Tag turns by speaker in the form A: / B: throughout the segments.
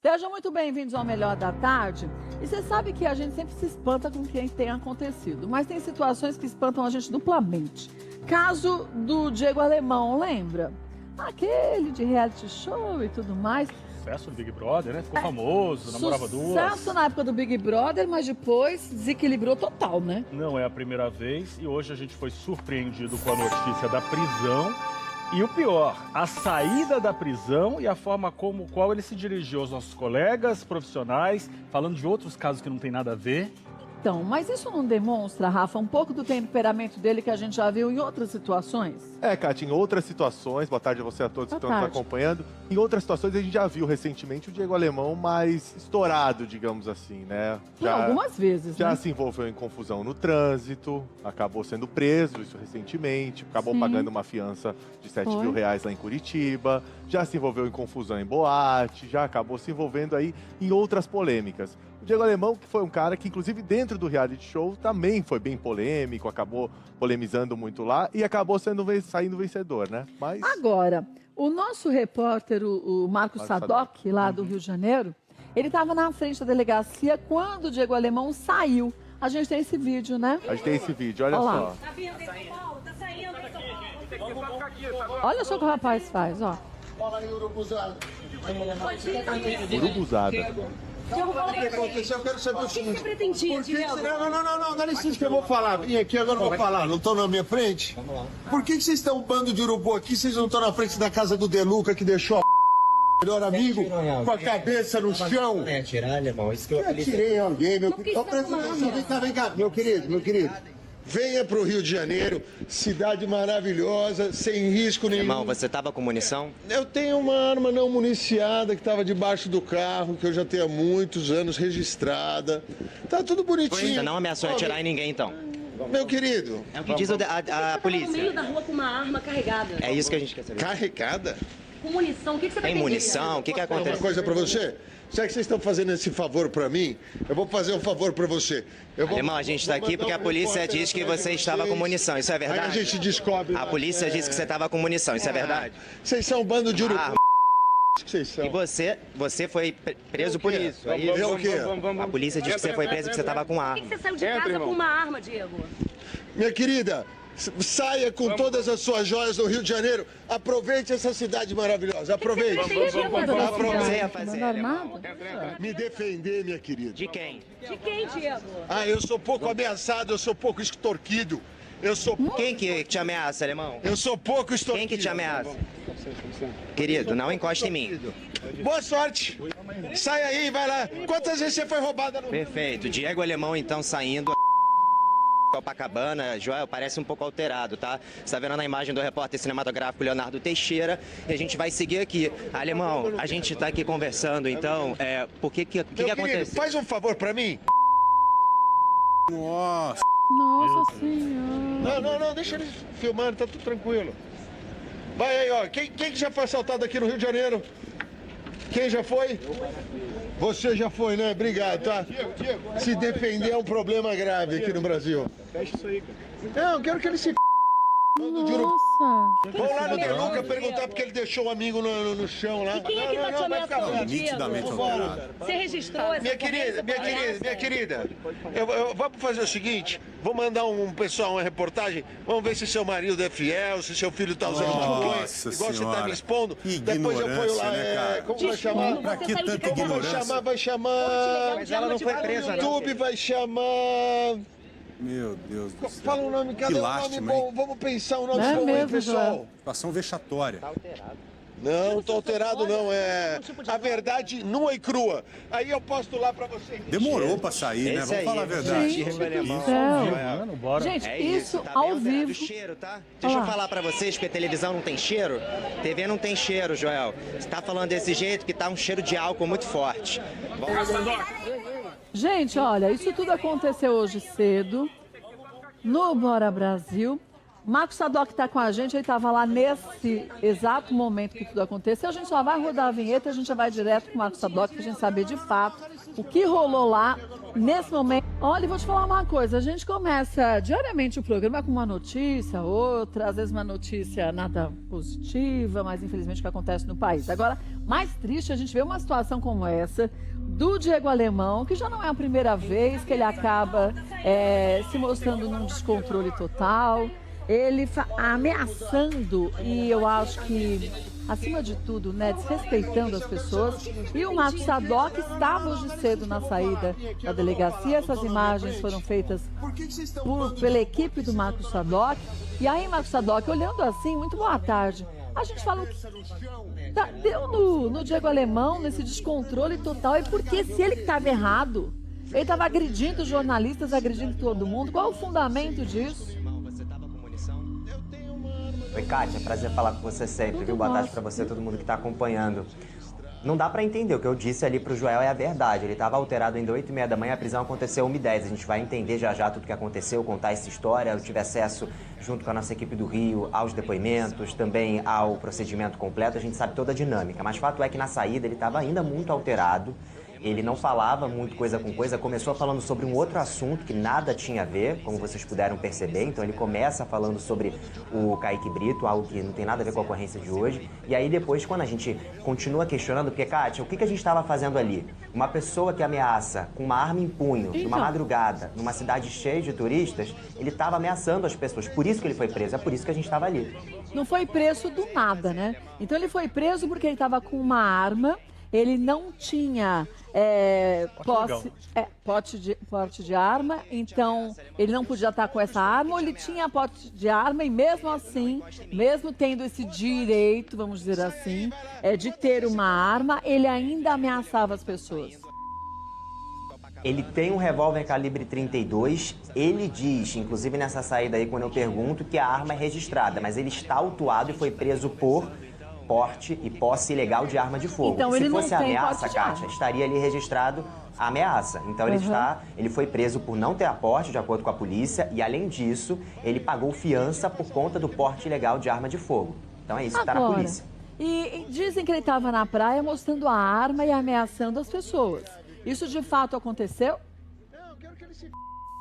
A: Sejam muito bem-vindos ao Melhor da Tarde. E você sabe que a gente sempre se espanta com o que tem acontecido, mas tem situações que espantam a gente duplamente. Caso do Diego Alemão, lembra? Aquele de reality show e tudo mais.
B: Sucesso do Big Brother, né? Ficou famoso, namorava duas.
A: Sucesso na época do Big Brother, mas depois desequilibrou total, né?
B: Não é a primeira vez e hoje a gente foi surpreendido com a notícia da prisão. E o pior, a saída da prisão e a forma qual ele se dirigiu aos nossos colegas profissionais, falando de outros casos que não tem nada a ver.
A: Então, mas isso não demonstra, Rafa, um pouco do temperamento dele que a gente já viu em outras situações?
C: Kátia, em outras situações, boa tarde a você a todos que estão nos acompanhando. Em outras situações a gente já viu recentemente o Diego Alemão mais estourado, digamos assim, né?
A: Algumas vezes,
C: Já
A: né?
C: se envolveu em confusão no trânsito, acabou sendo preso, isso recentemente, acabou
A: Sim.
C: pagando uma fiança de 7 mil reais lá em Curitiba, já se envolveu em confusão em boate, já acabou se envolvendo aí em outras polêmicas. O Diego Alemão, que foi um cara que, inclusive, dentro do reality show, também foi bem polêmico, acabou polemizando muito lá e acabou saindo vencedor, né? Mas...
A: Agora, o nosso repórter, o Marcos Sadoc, lá do Rio de Janeiro, ele estava na frente da delegacia quando o Diego Alemão saiu. A gente tem esse vídeo, né?
C: A gente tem esse vídeo, olha só.
A: Olha só o que o rapaz faz, ó.
C: Urubuzada.
D: O que aconteceu? Eu quero saber o seguinte. Por que não, dá licença que eu vou falar. Vim aqui, agora eu vou falar. Não estão na minha frente? Vamos lá. Por que vocês estão um bando de urubu aqui? Vocês não estão na frente da casa do Deluca que deixou melhor amigo com a cabeça no chão?
E: Não é atirar, alemão. Isso que eu
D: atirei alguém, meu querido. Vem cá, meu querido. Venha pro Rio de Janeiro, cidade maravilhosa, sem risco nenhum.
E: Irmão, você tava com munição?
D: Eu tenho uma arma não municiada que estava debaixo do carro, que eu já tenho há muitos anos registrada. Tá tudo bonitinho.
E: Você não ameaçou atirar em ninguém, então?
D: Meu querido.
E: É o que diz a polícia.
F: No meio da rua com uma arma carregada.
E: É isso que a gente quer saber.
D: Carregada?
F: Com munição, o que você vai
E: Tem munição? O que aconteceu?
D: Uma coisa pra você? Já que vocês estão fazendo esse favor pra mim, eu vou fazer um favor pra você.
E: Alemão, a gente tá aqui porque a polícia diz que você estava com munição. Isso é verdade?
D: Aí a gente descobre.
E: A polícia disse que você estava com munição. Isso é verdade?
D: Vocês são um bando de urubu. Que vocês são?
E: E você foi preso por isso. É isso?
D: Eu o quê?
E: A polícia diz que você foi preso porque você estava com arma.
F: Por que você saiu de casa com uma arma, Diego?
D: Minha querida, saia com todas as suas joias do Rio de Janeiro. Aproveite essa cidade maravilhosa. Aproveite.
E: Você ia fazer, alemão?
D: Me defender, minha querida.
E: De quem?
F: De quem, Diego?
D: Eu sou pouco ameaçado, eu sou pouco extorquido.
E: Quem que te ameaça, alemão?
D: Eu sou pouco extorquido.
E: Quem que te ameaça? Querido, não encosta em mim.
D: Boa sorte. Sai aí, vai lá. Quantas vezes você foi roubada no...
E: Perfeito. Diego Alemão, então, saindo... Copacabana, Joel, parece um pouco alterado, tá? Você tá vendo na imagem do repórter cinematográfico Leonardo Teixeira e a gente vai seguir aqui. Alemão, a gente tá aqui conversando, então, por que aconteceu?
D: Faz um favor pra mim.
A: Nossa Senhora.
D: Não, deixa eles filmando, tá tudo tranquilo. Vai aí, ó. Quem que já foi assaltado aqui no Rio de Janeiro? Quem já foi? Você já foi, né? Obrigado, tá? Se defender é um problema grave aqui no Brasil.
B: Fecha isso aí, cara.
D: Não, eu quero que ele se...
A: Nossa.
D: Vamos lá no Deluca perguntar porque ele deixou o amigo no chão lá.
F: E quem é que tá te ameaçando, Diego? Você registrou essa
D: Minha querida, vamos fazer o seguinte, vou mandar um pessoal, uma reportagem, vamos ver se seu marido é fiel, se seu filho tá usando maconha, igual você tá me expondo. Depois eu ponho lá, como vai chamar?
F: Pra que tanta
D: ignorância? Vai chamar...
E: Mas ela não foi presa,
D: O YouTube vai chamar...
G: Meu Deus do céu.
D: Fala um nome, cadê o nome bom? Vamos pensar um nome bom aí, pessoal.
G: Situação vexatória.
E: Tá alterado.
D: Não tô alterado não, é a verdade nua e crua. Aí eu posto lá pra vocês.
G: Demorou pra sair, né? Vamos falar a verdade.
A: Gente, isso
E: tá
A: ao
E: bem
A: vivo.
E: alterado. Cheiro, tá? Deixa eu falar pra vocês, porque televisão não tem cheiro. TV não tem cheiro, Joel. Você tá falando desse jeito que tá um cheiro de álcool muito forte.
A: Gente, olha, isso tudo aconteceu hoje cedo no Bora Brasil. Marcos Sadoc está com a gente, ele estava lá nesse exato momento que tudo aconteceu. A gente só vai rodar a vinheta e a gente já vai direto com o Marcos Sadoc para a gente saber de fato o que rolou lá nesse momento... Olha, vou te falar uma coisa. A gente começa diariamente o programa com uma notícia, outra, às vezes uma notícia nada positiva, mas infelizmente o que acontece no país. Agora, mais triste, a gente vê uma situação como essa do Diego Alemão, que já não é a primeira vez que ele acaba se mostrando num descontrole total. Ele ameaçando, e eu acho que, acima de tudo, né, desrespeitando as pessoas. E o Marcos Sadoc estava hoje cedo na saída da delegacia. Essas imagens foram feitas pela equipe do Marcos Sadoc. E aí, Marcos Sadoc, olhando assim, muito boa tarde. A gente falou que deu no Diego Alemão, nesse descontrole total. E porque se ele estava errado, ele estava agredindo jornalistas, agredindo todo mundo. Qual é o fundamento disso?
E: Oi, Kátia, prazer falar com você sempre, viu? Boa tarde pra você, todo mundo que tá acompanhando. Não dá pra entender, o que eu disse ali pro Joel é a verdade. Ele tava alterado ainda 8h30 da manhã, a prisão aconteceu 1h10. A gente vai entender já tudo que aconteceu, contar essa história. Eu tive acesso, junto com a nossa equipe do Rio, aos depoimentos, também ao procedimento completo. A gente sabe toda a dinâmica, mas fato é que na saída ele tava ainda muito alterado. Ele não falava muito coisa com coisa, começou falando sobre um outro assunto que nada tinha a ver, como vocês puderam perceber. Então ele começa falando sobre o Kaique Brito, algo que não tem nada a ver com a ocorrência de hoje. E aí depois, quando a gente continua questionando, porque, Kátia, o que a gente estava fazendo ali? Uma pessoa que ameaça com uma arma em punho, numa madrugada, numa cidade cheia de turistas, ele estava ameaçando as pessoas. Por isso que ele foi preso, é por isso que a gente estava ali.
A: Não foi preso do nada, né? Então ele foi preso porque ele estava com uma arma. Ele não tinha porte de arma, então ele não podia estar com essa arma, ou ele tinha porte de arma e mesmo assim, mesmo tendo esse direito, vamos dizer assim, de ter uma arma, ele ainda ameaçava as pessoas.
E: Ele tem um revólver calibre 32, ele diz, inclusive nessa saída aí, quando eu pergunto, que a arma é registrada, mas ele está autuado e foi preso por porte e posse ilegal de arma de fogo.
A: Então,
E: se fosse ameaça, Kátia, estaria ali registrado a ameaça. Então ele foi preso por não ter aporte, de acordo com a polícia, e além disso, ele pagou fiança por conta do porte ilegal de arma de fogo. Então é isso que está na polícia.
A: E dizem que ele estava na praia mostrando a arma e ameaçando as pessoas. Isso de fato aconteceu?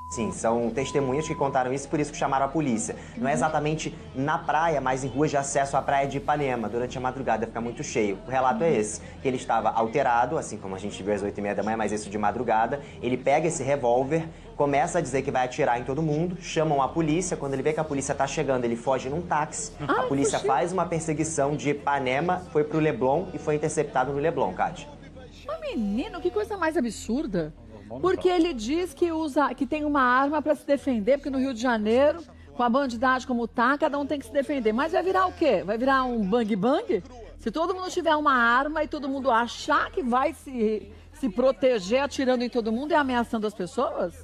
E: Sim, são testemunhas que contaram isso, por isso que chamaram a polícia. Não é exatamente na praia, mas em ruas de acesso à praia de Ipanema. Durante a madrugada fica muito cheio. O relato é esse, que ele estava alterado, assim como a gente viu às 8h30 da manhã, mas isso de madrugada. Ele pega esse revólver, começa a dizer que vai atirar em todo mundo, chamam a polícia. Quando ele vê que a polícia está chegando, ele foge num táxi. A polícia faz uma perseguição de Ipanema, foi pro Leblon e foi interceptado no Leblon, Kátia.
A: Mas menino, que coisa mais absurda. Porque ele diz que tem uma arma para se defender, porque no Rio de Janeiro, com a bandidagem como tá, cada um tem que se defender. Mas vai virar o quê? Vai virar um bang-bang? Se todo mundo tiver uma arma e todo mundo achar que vai se proteger atirando em todo mundo e ameaçando as pessoas?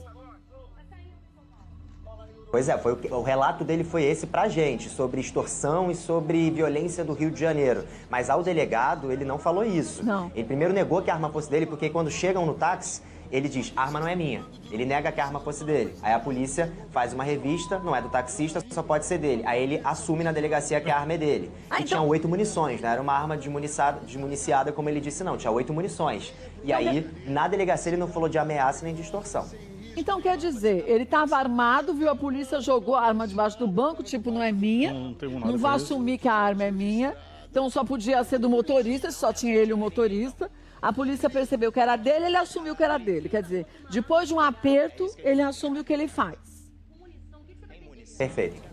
E: Pois é, o relato dele foi esse pra gente, sobre extorsão e sobre violência do Rio de Janeiro. Mas ao delegado, ele não falou isso.
A: Não.
E: Ele primeiro negou que a arma fosse dele, porque quando chegam no táxi, ele diz, a arma não é minha. Ele nega que a arma fosse dele. Aí a polícia faz uma revista, não é do taxista, só pode ser dele. Aí ele assume na delegacia que a arma é dele. E tinha 8 munições, não era uma arma desmuniciada, como ele disse, não. Tinha 8 munições. E aí, na delegacia, ele não falou de ameaça nem de extorsão.
A: Então, quer dizer, ele estava armado, viu a polícia, jogou a arma debaixo do banco, tipo, não é minha. Não vai assumir que a arma é minha. Então, só podia ser do motorista, só tinha ele o motorista. A polícia percebeu que era dele, ele assumiu que era dele. Quer dizer, depois de um aperto, ele assume o que ele faz.
E: Perfeito.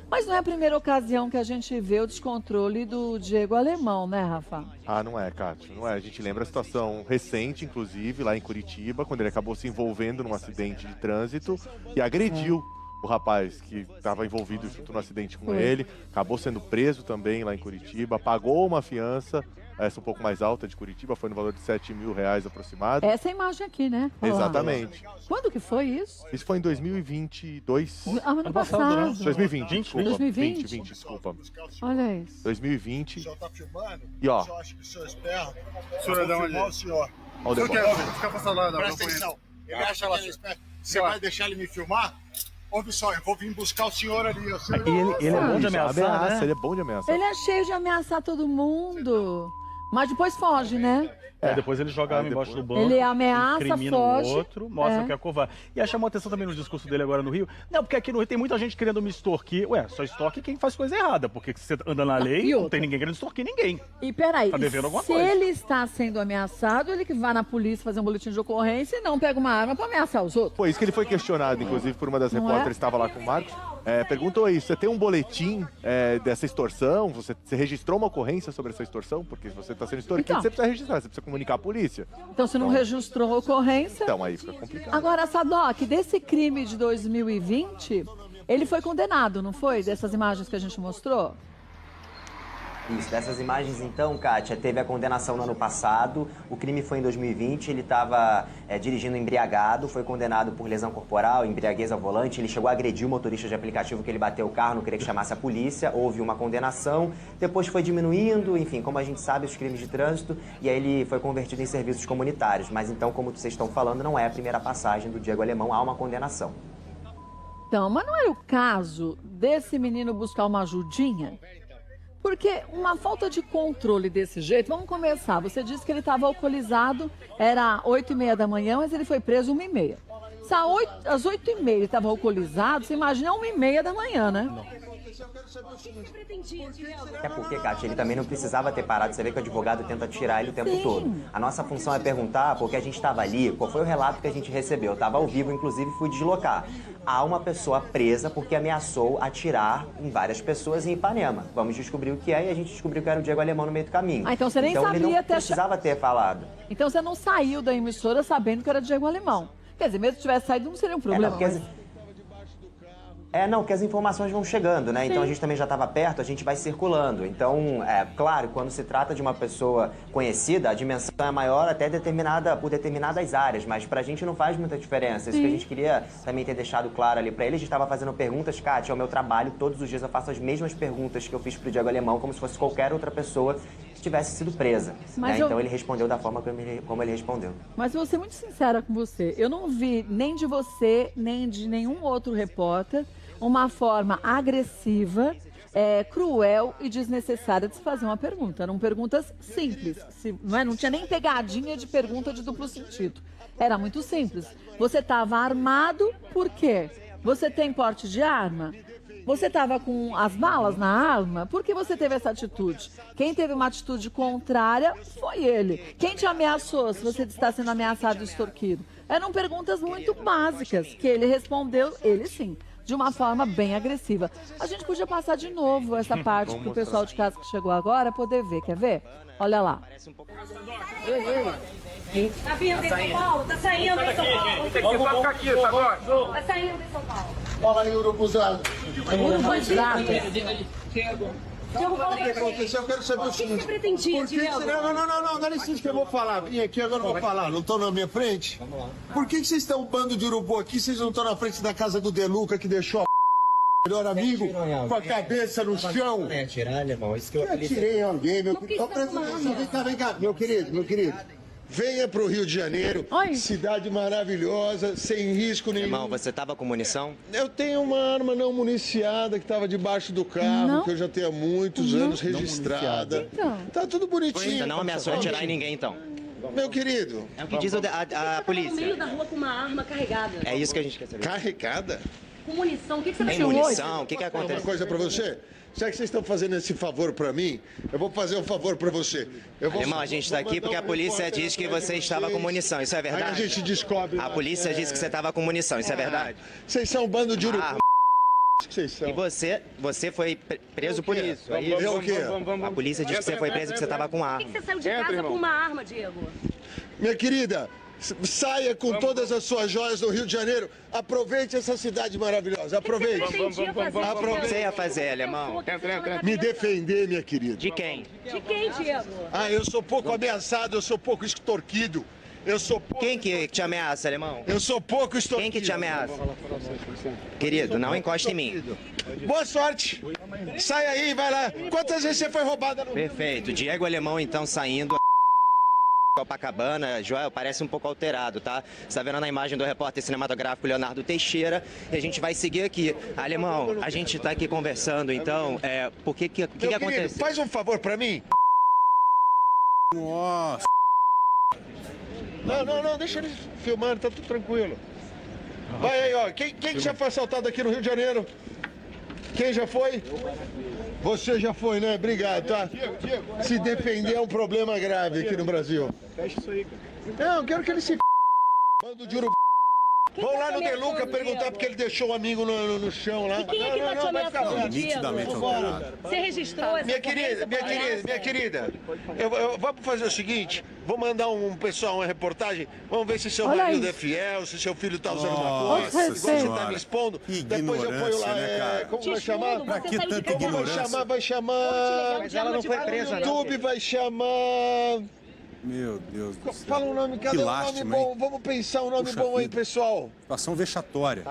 A: Mas não é a primeira ocasião que a gente vê o descontrole do Diego Alemão, né, Rafa?
C: Ah, não é, Kátia, não é. A gente lembra a situação recente, inclusive, lá em Curitiba, quando ele acabou se envolvendo num acidente de trânsito e agrediu o rapaz que estava envolvido junto no acidente com ele. Acabou sendo preso também lá em Curitiba, pagou uma fiança, essa um pouco mais alta de Curitiba, foi no valor de R$7.000 aproximado.
A: Essa imagem aqui, né? Olha
C: Exatamente.
A: Lá. Quando que foi isso?
C: Isso foi em 2022.
A: Ano passado.
C: 2020, desculpa.
A: 2020?
C: 2020, desculpa.
A: Olha isso.
C: 2020.
D: O senhor tá filmando?
C: E ó.
D: O senhor acha que o senhor é esperto?
G: O senhor dá uma olhada.
D: O senhor.
C: Olha o
G: Eu
C: deboche.
G: quero ficar passando lá.
D: Presta atenção. Ele acha que ele é esperto. Você vai deixar ele me filmar? Ouve só, eu vou vir buscar o senhor ali.
B: Ele é bom de ameaçar, né?
C: Ele é bom de ameaçar.
A: Ele é cheio de ameaçar todo mundo. Mas depois foge, né?
B: Depois ele joga a arma embaixo do banco,
A: ele ameaça,
B: incrimina
A: foge.
B: o outro, mostra que é covarde. E aí chamou atenção também no discurso dele agora no Rio. Não, porque aqui no Rio tem muita gente querendo me extorquir. Ué, só extorque quem faz coisa errada, porque você anda na lei, não tem ninguém querendo extorquir ninguém.
A: E peraí,
B: Tá devendo alguma
A: se
B: coisa.
A: ele está sendo ameaçado, ele que vai na polícia fazer um boletim de ocorrência e não pega uma arma para ameaçar os outros.
C: Foi isso que ele foi questionado, inclusive, por uma das
A: Não
C: repórteres
A: é?
C: que estava lá com o Marcos. Perguntou isso, você tem um boletim dessa extorsão? Você registrou uma ocorrência sobre essa extorsão? Porque se você está sendo extorquido,
A: Então.
C: você precisa registrar, você precisa comunicar à polícia.
A: Então, se não registrou a ocorrência...
C: Então aí fica complicado.
A: Agora, Sadoc, desse crime de 2020, ele foi condenado, não foi? Dessas imagens que a gente mostrou?
E: Isso, dessas imagens então, Kátia, teve a condenação no ano passado, o crime foi em 2020, ele estava dirigindo embriagado, foi condenado por lesão corporal, embriaguez ao volante, ele chegou a agredir o motorista de aplicativo que ele bateu o carro, não queria que chamasse a polícia, houve uma condenação, depois foi diminuindo, enfim, como a gente sabe, os crimes de trânsito, e aí ele foi convertido em serviços comunitários, mas então, como vocês estão falando, não é a primeira passagem do Diego Alemão, há uma condenação.
A: Então, mas não era o caso desse menino buscar uma ajudinha? Porque uma falta de controle desse jeito, vamos começar, você disse que ele estava alcoolizado, era 8h30 da manhã, mas ele foi preso 1h30. Se às 8h30 ele estava alcoolizado, você imagina 1h30 da manhã, né?
E: É porque, Kátia, ele também não precisava ter parado. Você vê que o advogado tenta tirar ele o tempo todo. A nossa função é perguntar, porque a gente estava ali, qual foi o relato que a gente recebeu? Eu estava ao vivo, inclusive fui deslocar. Há uma pessoa presa porque ameaçou atirar em várias pessoas em Ipanema. Vamos descobrir o que é e a gente descobriu que era o Diego Alemão no meio do caminho.
A: Ah, então você nem sabia
E: ele não
A: até
E: precisava ter falado.
A: Então você não saiu da emissora sabendo que era Diego Alemão. Quer dizer, mesmo se tivesse saído não seria um problema.
E: Porque as informações vão chegando, né? Então a gente também já estava perto, a gente vai circulando. Então, claro, quando se trata de uma pessoa conhecida, a dimensão é maior até por determinadas áreas, mas pra gente não faz muita diferença. Isso que a gente queria também ter deixado claro ali pra ele. A gente estava fazendo perguntas, Kátia, é o meu trabalho, todos os dias eu faço as mesmas perguntas que eu fiz pro Diego Alemão, como se fosse qualquer outra pessoa que tivesse sido presa. Né? Então ele respondeu da forma como ele respondeu.
A: Mas vou ser muito sincera com você, eu não vi nem de você, nem de nenhum outro repórter uma forma agressiva, cruel e desnecessária de se fazer uma pergunta. Eram perguntas simples, não tinha nem pegadinha de pergunta de duplo sentido. Era muito simples. Você estava armado por quê? Você tem porte de arma? Você estava com as balas na arma? Por que você teve essa atitude? Quem teve uma atitude contrária foi ele. Quem te ameaçou se você está sendo ameaçado e extorquido? Eram perguntas muito básicas que ele respondeu, ele sim, de uma forma bem agressiva. A gente podia passar de novo essa parte para o pessoal de casa que chegou agora poder ver. Quer ver? Olha lá.
F: Tá vindo de São Paulo? Tá saindo de São Paulo?
D: Vamos ficar aqui, tá bom?
F: Tá saindo de São Paulo.
D: Fala aí, urubuzado.
F: Diego, fala
D: O que aconteceu? Eu quero saber o seguinte.
F: você pretendia,
D: Por que
F: Diego?
D: você... Não, dá licença que eu vou falar. Vim aqui, agora eu vou falar. Não estão na minha frente? Vamos lá. Por que vocês estão um bando de urubu aqui? Vocês não estão na frente da casa do Deluca que deixou a melhor amigo com a cabeça no chão?
E: É atirar, irmão, isso que eu
D: Atirei em alguém, meu querido. Vem cá, meu querido. Venha pro Rio de Janeiro,
A: Oi.
D: cidade maravilhosa, sem risco nenhum.
E: Irmão, você tava com munição?
D: Eu tenho uma arma não municiada que estava debaixo do carro,
A: Não?
D: que eu já tenho há muitos anos registrada.
A: Então.
D: Tá tudo bonitinho.
E: Você não ameaçou atirar em ninguém, então?
D: Meu querido,
E: É o que diz a
F: No meio
E: polícia.
F: da rua com uma arma carregada.
E: É isso que a gente quer saber.
D: carregada?
F: Com munição. O que você
E: Tem
F: vai
E: munição? O que
D: Uma
E: aconteceu?
D: coisa pra você. Já que vocês estão fazendo esse favor pra mim, eu vou fazer um favor pra você.
E: Irmão, a gente tá aqui porque a polícia diz que você estava com munição. Isso é
D: Aí a
E: verdade?
D: gente descobre.
E: A polícia disse que você estava com munição. Isso é verdade?
D: Vocês são um bando de urubu.
E: Ah,
D: que vocês são.
E: E você foi preso por isso. É isso?
D: Eu o quê?
E: A polícia diz que você foi preso e que você estava com
F: Por
E: arma.
F: que você saiu de casa com uma arma, Diego?
D: Minha querida, saia com todas as suas joias do Rio de Janeiro. Aproveite essa cidade maravilhosa. Aproveite.
E: Você ia fazer, alemão?
D: Me defender, minha querida.
E: De quem?
F: De quem, Diego?
D: Ah, eu sou pouco ameaçado, eu sou pouco extorquido. Eu sou pouco...
E: Quem que te ameaça, alemão?
D: Eu sou pouco extorquido.
E: Quem que te ameaça? Querido, não encosta em mim.
D: Boa sorte. Sai aí, vai lá. Quantas vezes você foi roubada no...
E: Perfeito. Diego Alemão, então, saindo. Copacabana, Joel, parece um pouco alterado, tá? Você tá vendo na imagem do repórter cinematográfico Leonardo Teixeira e a gente vai seguir aqui. Alemão, a gente tá aqui conversando, então, o que
D: Meu querido,
E: aconteceu?
D: faz um favor pra mim.
G: Nossa.
D: Não, deixa eles filmando, tá tudo tranquilo. Vai aí, ó. Quem já foi assaltado aqui no Rio de Janeiro? Quem já foi? Você já foi, né? Obrigado, tá? Se defender é um problema grave aqui no Brasil.
B: Fecha isso aí, cara.
D: Não, eu quero que ele se... Bando de urubu... Vamos lá no Deluca perguntar porque ele deixou o amigo no chão lá.
F: E quem é que tá te ameaçando,
G: Nitidamente
F: Diego?
G: alterado.
F: Você registrou essa
D: Minha querida, vamos fazer o seguinte, vou mandar um pessoal, uma reportagem, vamos ver se seu
A: Olha
D: marido
A: isso.
D: é fiel, se seu filho tá usando maconha,
G: Nossa
D: igual você tá
G: Senhora.
D: me expondo.
G: Que
D: Depois eu ponho lá,
G: ignorância, né, cara?
D: como
F: Te
D: vai chamar?
F: expondo,
G: Pra
F: você
G: que
F: saiu de
G: tanta
F: casa.
D: Como vai
G: ignorância?
D: chamar? Vai chamar...
F: Mas ela não foi presa,
D: O YouTube vai chamar...
G: Meu Deus do céu.
D: Fala um nome, cadê
G: Que
D: um nome
G: lástima,
D: bom?
G: hein?
D: Vamos pensar um nome
G: Puxa
D: bom aí,
G: vida.
D: pessoal.
G: Situação vexatória.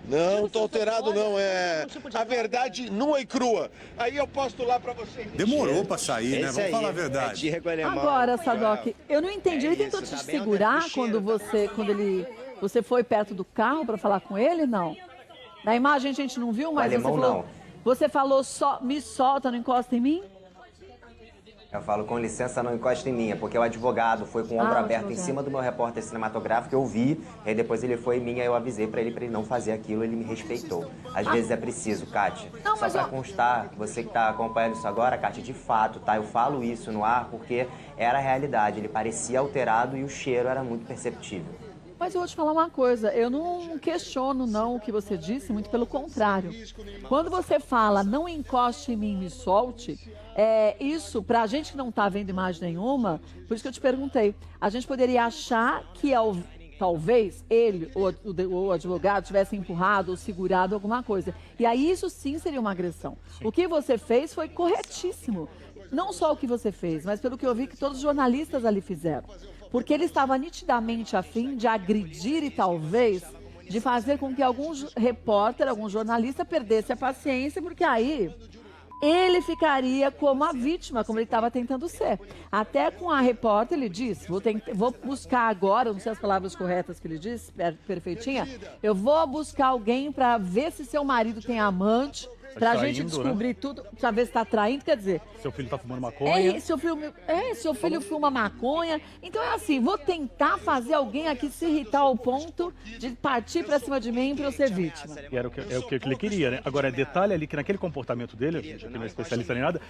D: Não tô alterado não, é a verdade nua e crua. Aí eu posto lá pra vocês.
G: Demorou pra sair, né? Vamos falar a verdade.
A: Agora, Sadoc, eu não entendi. Ele tentou te segurar quando você foi perto do carro para falar com ele, não? Na imagem a gente não viu, mas
E: alemão,
A: você falou,
E: não.
A: você falou só, me solta, não encosta em mim?
E: Eu falo, com licença, não encosta em mim, é porque o advogado foi com o ombro
A: Ah, o
E: aberto em
A: advogado.
E: cima do meu repórter cinematográfico, eu vi, e aí depois ele foi em mim, aí eu avisei pra ele não fazer aquilo, ele me respeitou. Às vezes é preciso, Kátia.
A: Não,
E: Só
A: mas
E: pra
A: eu-
E: constar, você que tá acompanhando isso agora, Kátia, de fato, tá? Eu falo isso no ar porque era a realidade, ele parecia alterado e o cheiro era muito perceptível.
A: Mas eu vou te falar uma coisa, eu não questiono não o que você disse, muito pelo contrário. Quando você fala não encoste em mim, me solte, isso, pra gente que não tá vendo imagem nenhuma, por isso que eu te perguntei, a gente poderia achar que talvez ele ou o advogado tivesse empurrado ou segurado alguma coisa. E aí isso sim seria uma agressão. O que você fez foi corretíssimo. Não só o que você fez, mas pelo que eu vi que todos os jornalistas ali fizeram. Porque ele estava nitidamente a fim de agredir e talvez de fazer com que algum repórter, algum jornalista perdesse a paciência, porque aí ele ficaria como a vítima, como ele estava tentando ser. Até com a repórter ele disse, vou buscar agora, não sei as palavras corretas que ele disse, perfeitinha, eu vou buscar alguém para ver se seu marido tem amante, pra
B: traindo,
A: gente descobrir tudo, pra ver se tá traindo, quer dizer...
B: Seu filho tá fumando maconha.
A: seu filho fuma maconha. Então é assim, vou tentar fazer alguém aqui se irritar ao ponto de partir pra cima de mim pra eu ser vítima.
B: E era o que ele queria, né? Agora, detalhe ali que naquele comportamento dele, a gente aqui não é especialista nem nada,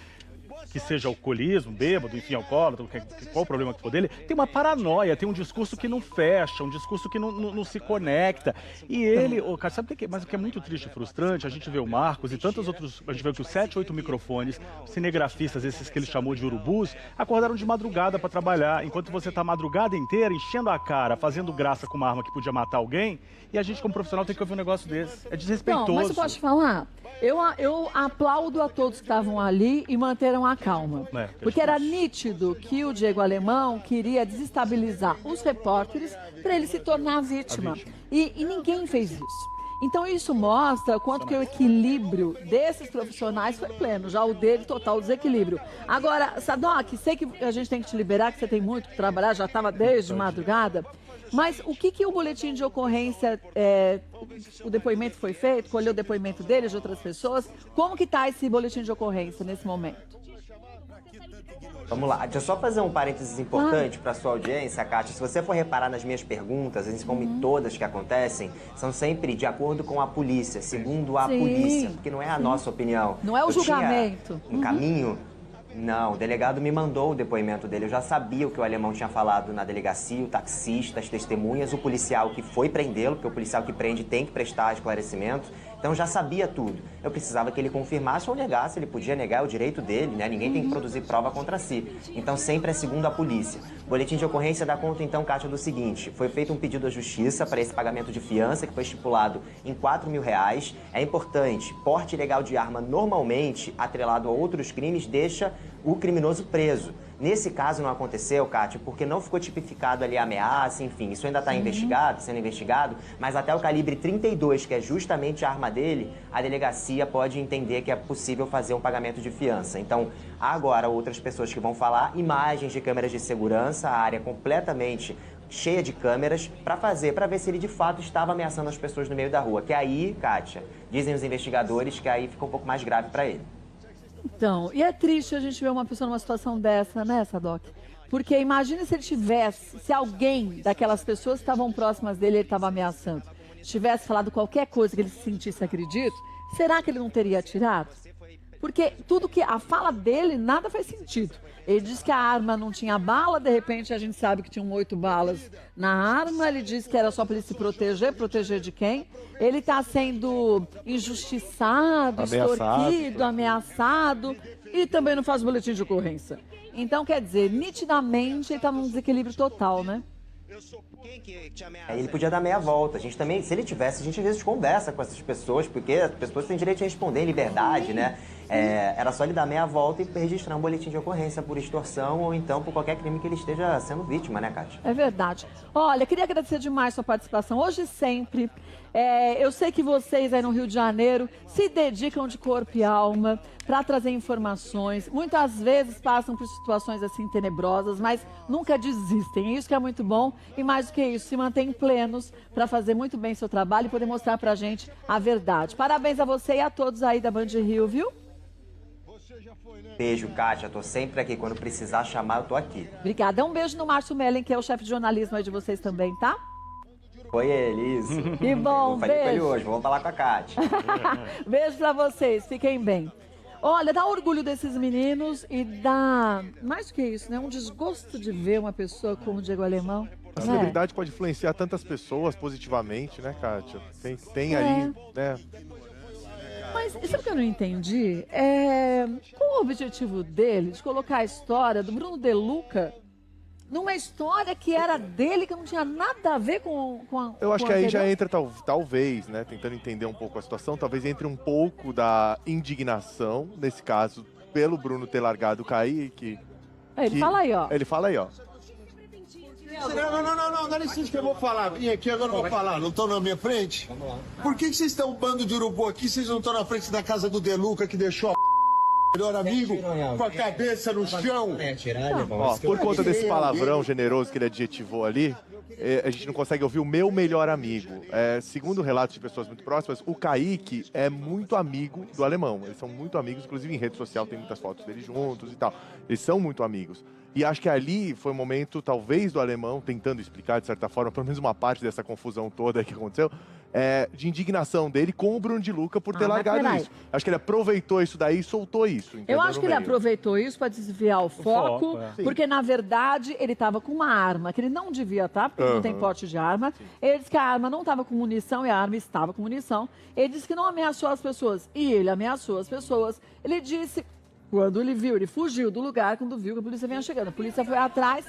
B: que seja alcoolismo, bêbado, enfim, alcoólatra, qual o problema que for dele, tem uma paranoia, tem um discurso que não fecha, um discurso que não se conecta. E ele, cara, sabe o que é? Mas o que é muito triste e frustrante, a gente vê o Marcos e tantos outros, a gente vê que os 7, 8 microfones, os cinegrafistas, esses que ele chamou de urubus, acordaram de madrugada para trabalhar, enquanto você tá a madrugada inteira enchendo a cara, fazendo graça com uma arma que podia matar alguém, e a gente como profissional tem que ouvir um negócio desse. É desrespeitoso.
A: Não, mas eu posso te falar? Eu aplaudo a todos que estavam ali e manteram a calma. Porque era nítido que o Diego Alemão queria desestabilizar os repórteres para ele se tornar vítima. E ninguém fez isso. Então isso mostra quanto que o equilíbrio desses profissionais foi pleno, já o dele total desequilíbrio. Agora, Sadoc, sei que a gente tem que te liberar, que você tem muito que trabalhar, já estava desde madrugada, mas o que o boletim de ocorrência, o depoimento foi feito, colheu o depoimento dele, de outras pessoas, como que está esse boletim de ocorrência nesse momento?
E: Vamos lá, deixa eu só fazer um parênteses importante para sua audiência, Kátia. Se você for reparar nas minhas perguntas, assim como em todas que acontecem, são sempre de acordo com a polícia, segundo a polícia, porque não é a nossa opinião.
A: Não é o julgamento.
E: Um caminho. Não, o delegado me mandou o depoimento dele. Eu já sabia o que o Alemão tinha falado na delegacia, o taxista, as testemunhas, o policial que foi prendê-lo, porque o policial que prende tem que prestar esclarecimento. Então eu já sabia tudo. Eu precisava que ele confirmasse ou negasse, ele podia negar, é o direito dele, né? Ninguém tem que produzir prova contra si. Então sempre é segundo a polícia. O boletim de ocorrência dá conta então, Kátia, do seguinte: foi feito um pedido à justiça para esse pagamento de fiança, que foi estipulado em R$4.000. É importante, porte ilegal de arma normalmente, atrelado a outros crimes, deixa o criminoso preso. Nesse caso não aconteceu, Kátia, porque não ficou tipificado ali a ameaça, enfim, isso ainda está sendo investigado, mas até o calibre 32, que é justamente a arma dele, a delegacia pode entender que é possível fazer um pagamento de fiança. Então, agora outras pessoas que vão falar, imagens de câmeras de segurança, a área completamente cheia de câmeras, para ver se ele de fato estava ameaçando as pessoas no meio da rua. Que aí, Kátia, dizem os investigadores que aí fica um pouco mais grave para ele.
A: Então, e é triste a gente ver uma pessoa numa situação dessa, né, Sadoc? Porque imagine se ele tivesse, se alguém daquelas pessoas que estavam próximas dele, ele estava ameaçando, tivesse falado qualquer coisa que ele se sentisse acredito, será que ele não teria atirado? Porque tudo que a fala dele, nada faz sentido. Ele diz que a arma não tinha bala, de repente a gente sabe que tinham 8 balas na arma, ele disse que era só para ele se proteger de quem? Ele está sendo injustiçado, extorquido, ameaçado e também não faz boletim de ocorrência. Então, quer dizer, nitidamente ele está num desequilíbrio total, né?
E: Ele podia dar meia volta. A gente também, se ele tivesse, a gente às vezes conversa com essas pessoas, porque as pessoas têm direito de responder em liberdade, né? Era só ele dar meia volta e registrar um boletim de ocorrência por extorsão ou então por qualquer crime que ele esteja sendo vítima, né, Kátia?
A: É verdade. Olha, queria agradecer demais sua participação, hoje e sempre. Eu sei que vocês aí no Rio de Janeiro se dedicam de corpo e alma para trazer informações. Muitas vezes passam por situações assim tenebrosas, mas nunca desistem. Isso que é muito bom. E mais do que isso, se mantêm plenos para fazer muito bem seu trabalho e poder mostrar para a gente a verdade. Parabéns a você e a todos aí da Band Rio, viu?
E: Beijo, Kátia. Tô sempre aqui. Quando precisar chamar, eu tô aqui.
A: Obrigada. Um beijo no Márcio Mellen, que é o chefe de jornalismo aí de vocês também, tá?
E: Foi ele, isso.
A: Que bom,
E: eu falei
A: beijo.
E: com ele hoje, vamos falar com a Kátia.
A: Beijo pra vocês, fiquem bem. Olha, dá orgulho desses meninos e dá, mais do que isso, né? Um desgosto de ver uma pessoa como o Diego Alemão.
C: A celebridade pode influenciar tantas pessoas positivamente, né, Kátia? Tem ali, né?
A: Mas sabe o que eu não entendi? Qual o objetivo dele de colocar a história do Bruno De Luca numa história que era dele, que não tinha nada a ver com a...
C: Eu acho que aí já entra, talvez, né, tentando entender um pouco a situação, talvez entre um pouco da indignação, nesse caso, pelo Bruno ter largado o Kaique.
A: Ele fala aí, ó.
C: Ele fala aí, ó.
D: Não, dá licença que eu vou falar. Vim aqui, agora eu vou falar. Não estão na minha frente? Vamos lá. Por que vocês estão um bando de urubu aqui? Vocês não estão na frente da casa do De Luca, que deixou a melhor amigo com a cabeça no chão?
C: Ó, por conta desse palavrão generoso que ele adjetivou ali, a gente não consegue ouvir o meu melhor amigo. Segundo relatos de pessoas muito próximas, o Kaique é muito amigo do Alemão. Eles são muito amigos, inclusive em rede social tem muitas fotos deles juntos e tal. Eles são muito amigos. E acho que ali foi um momento, talvez, do Alemão, tentando explicar, de certa forma, pelo menos uma parte dessa confusão toda que aconteceu, de indignação dele com o Bruno De Luca por ter largado isso. Acho que ele aproveitou isso daí e soltou isso.
A: Eu acho que ele aproveitou isso para desviar o foco, porque, na verdade, ele estava com uma arma que ele não devia estar, porque não tem porte de arma. Sim. Ele disse que a arma não estava com munição e a arma estava com munição. Ele disse que não ameaçou as pessoas e ele ameaçou as pessoas. Ele disse... Quando ele viu, ele fugiu do lugar quando viu que a polícia vinha chegando. A polícia foi atrás,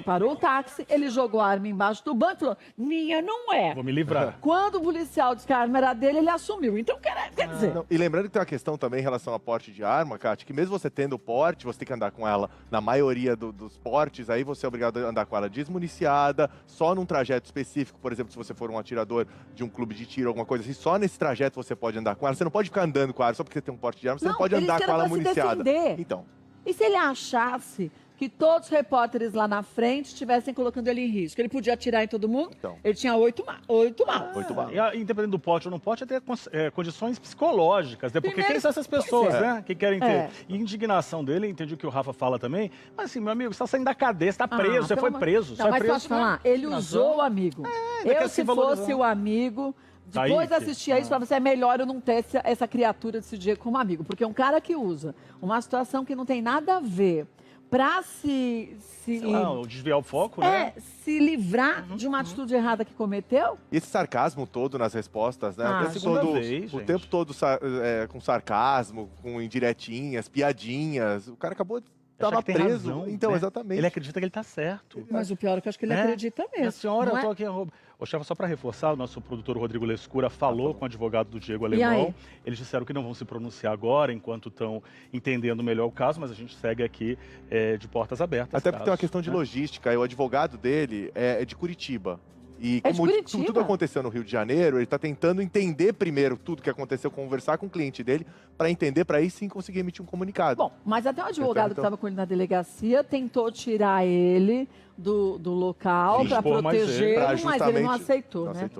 A: parou o táxi, ele jogou a arma embaixo do banco e falou, minha não é.
B: Vou me livrar.
A: Quando o policial disse que a arma era dele, ele assumiu. Então, quer dizer...
C: Não, e lembrando que tem uma questão também em relação a porte de arma, Kátia, que mesmo você tendo porte, você tem que andar com ela, na maioria dos portes, aí você é obrigado a andar com ela desmuniciada, só num trajeto específico, por exemplo, se você for um atirador de um clube de tiro, alguma coisa assim, só nesse trajeto você pode andar com ela. Você não pode ficar andando com ela só porque você tem um porte de arma, você não pode andar com ela municiada.
A: Então. E se ele achasse que todos os repórteres lá na frente estivessem colocando ele em risco? Ele podia atirar em todo mundo? Então. Ele tinha 8 balas.
B: Independente do pote ou não pote, é ter condições psicológicas, né? Porque quem são essas pessoas, né? Que querem ter. E indignação dele, entendi o que o Rafa fala também, mas assim, meu amigo, você está saindo da cadeia, você está preso, você foi preso.
A: Não, mas posso falar, ele usou o amigo. Eu, se fosse o amigo... Depois de assistir a isso, pra você é melhor eu não ter essa criatura desse Diego como amigo. Porque um cara que usa uma situação que não tem nada a ver pra
B: desviar o foco, né?
A: Se livrar de uma atitude errada que cometeu.
C: E esse sarcasmo todo nas respostas, né? O tempo todo com sarcasmo, com indiretinhas, piadinhas. O cara acabou de estava preso.
B: Razão,
C: então,
B: né?
C: Exatamente.
B: Ele acredita que ele está certo.
A: Mas o pior é que eu acho que ele acredita mesmo.
B: Minha senhora, eu tô aqui... Ô, chefe, só para reforçar, o nosso produtor Rodrigo Lescura falou com o advogado do Diego Alemão. Eles disseram que não vão se pronunciar agora, enquanto estão entendendo melhor o caso, mas a gente segue aqui de portas abertas.
C: Até porque tem uma questão de logística. E o advogado dele é de Curitiba. E como tudo aconteceu no Rio de Janeiro, ele está tentando entender primeiro tudo que aconteceu, conversar com o cliente dele, para entender, para aí sim conseguir emitir um comunicado.
A: Bom, mas até o advogado que estava com ele na delegacia tentou tirar ele do local para protegê-lo, mas ele não aceitou, né?